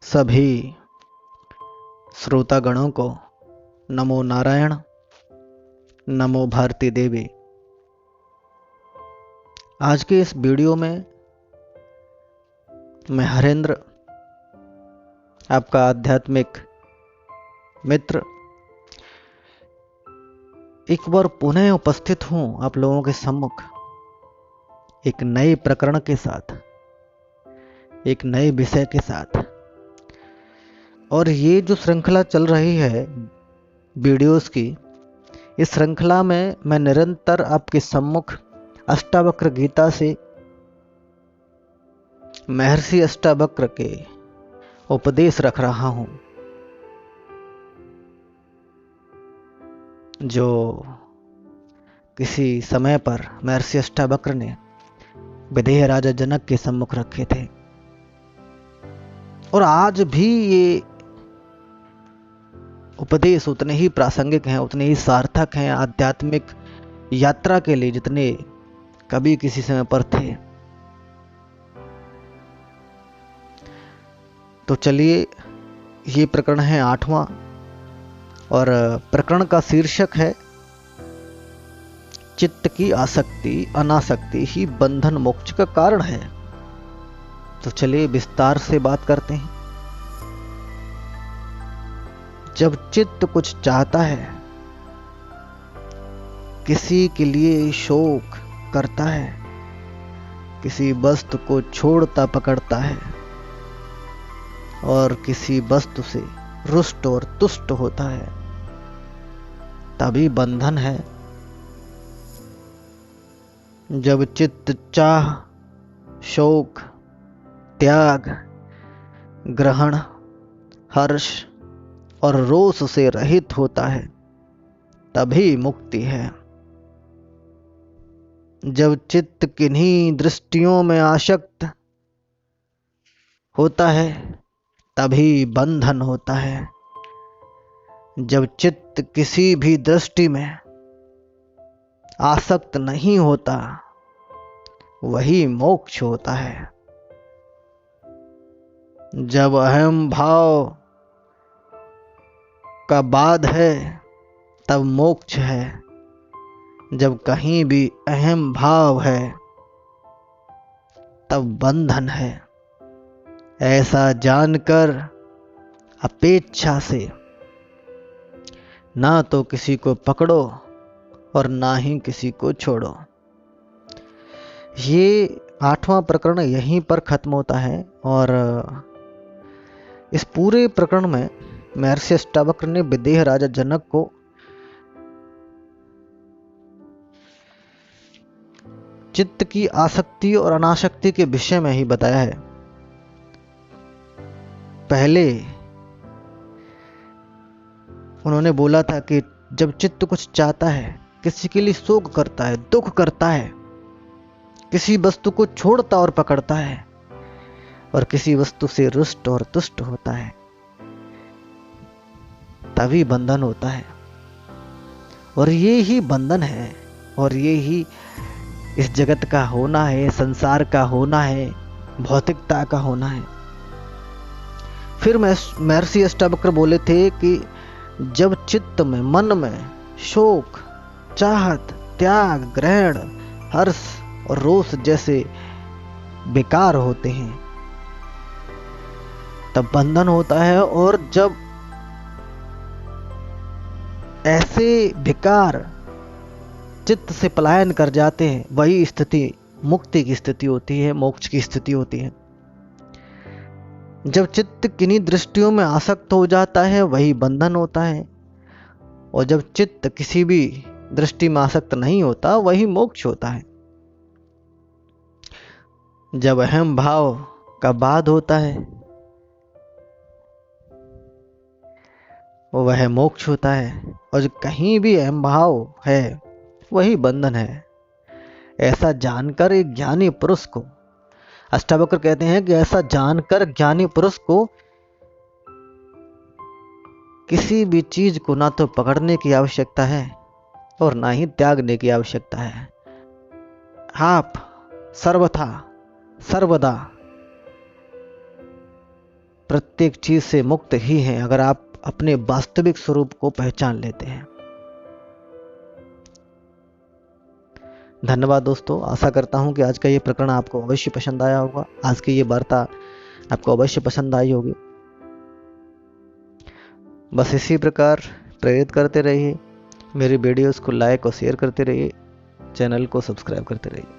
सभी श्रोतागणों को नमो नारायण, नमो भारती देवी। आज के इस वीडियो में मैं हरेंद्र, आपका आध्यात्मिक मित्र, एक बार पुनः उपस्थित हूं आप लोगों के सम्मुख एक नए प्रकरण के साथ, एक नए विषय के साथ। और ये जो श्रृंखला चल रही है वीडियोस की, इस श्रृंखला में मैं निरंतर आपके सम्मुख अष्टावक्र गीता से महर्षि अष्टावक्र के उपदेश रख रहा हूं, जो किसी समय पर महर्षि अष्टावक्र ने विदेह राजा जनक के सम्मुख रखे थे। और आज भी ये उपदेश उतने ही प्रासंगिक हैं, उतने ही सार्थक हैं आध्यात्मिक यात्रा के लिए जितने कभी किसी समय पर थे। तो चलिए, ये प्रकरण है 8वां और प्रकरण का शीर्षक है चित्त की आसक्ति अनासक्ति ही बंधन मोक्ष का कारण है। तो चलिए विस्तार से बात करते हैं। जब चित्त कुछ चाहता है, किसी के लिए शोक करता है, किसी वस्तु को छोड़ता पकड़ता है और किसी वस्तु से रुष्ट और तुष्ट होता है, तभी बंधन है। जब चित्त चाह, शोक, त्याग, ग्रहण, हर्ष और रोष से रहित होता है, तभी मुक्ति है। जब चित्त किन्हीं दृष्टियों में आसक्त होता है, तभी बंधन होता है। जब चित्त किसी भी दृष्टि में आसक्त नहीं होता, वही मोक्ष होता है। जब अहम भाव का बाध है, तब मोक्ष है। जब कहीं भी अहम भाव है, तब बंधन है। ऐसा जानकर अपेक्षा से ना तो किसी को पकड़ो और ना ही किसी को छोड़ो। ये 8वां प्रकरण यहीं पर खत्म होता है। और इस पूरे प्रकरण में महर्षि अष्टावक्र ने विदेह राजा जनक को चित्त की आसक्ति और अनासक्ति के विषय में ही बताया है। पहले उन्होंने बोला था कि जब चित्त कुछ चाहता है, किसी के लिए शोक करता है, दुख करता है, किसी वस्तु को छोड़ता और पकड़ता है और किसी वस्तु से रुष्ट और तुष्ट होता है, तभी बंधन होता है। और ये ही बंधन है, और ये ही इस जगत का होना है, संसार का होना है, भौतिकता का होना है। फिर महर्षि अष्टावक्र बोले थे कि जब चित्त में, मन में शोक, चाहत, त्याग, ग्रहण, हर्ष और रोष जैसे विकार होते हैं, तब बंधन होता है। और जब ऐसे विकार चित्त से पलायन कर जाते हैं, वही स्थिति मुक्ति की स्थिति होती है, मोक्ष की स्थिति होती है। जब चित्त किन्हीं दृष्टियों में आसक्त हो जाता है, वही बंधन होता है। और जब चित्त किसी भी दृष्टि में आसक्त नहीं होता, वही मोक्ष होता है। जब अहम भाव का बाध होता है, वह मोक्ष होता है। और जो कहीं भी अहम भाव है, वही बंधन है। ऐसा जानकर एक ज्ञानी पुरुष को, अष्टावक्र कहते हैं कि ऐसा जानकर ज्ञानी पुरुष को किसी भी चीज को ना तो पकड़ने की आवश्यकता है और ना ही त्यागने की आवश्यकता है। आप सर्वथा सर्वदा प्रत्येक चीज से मुक्त ही हैं अगर आप अपने वास्तविक स्वरूप को पहचान लेते हैं। धन्यवाद दोस्तों, आशा करता हूं कि आज का ये प्रकरण आपको अवश्य पसंद आया होगा, आज की ये वार्ता आपको अवश्य पसंद आई होगी। बस इसी प्रकार प्रेरित करते रहिए, मेरी वीडियोस को लाइक और शेयर करते रहिए, चैनल को सब्सक्राइब करते रहिए।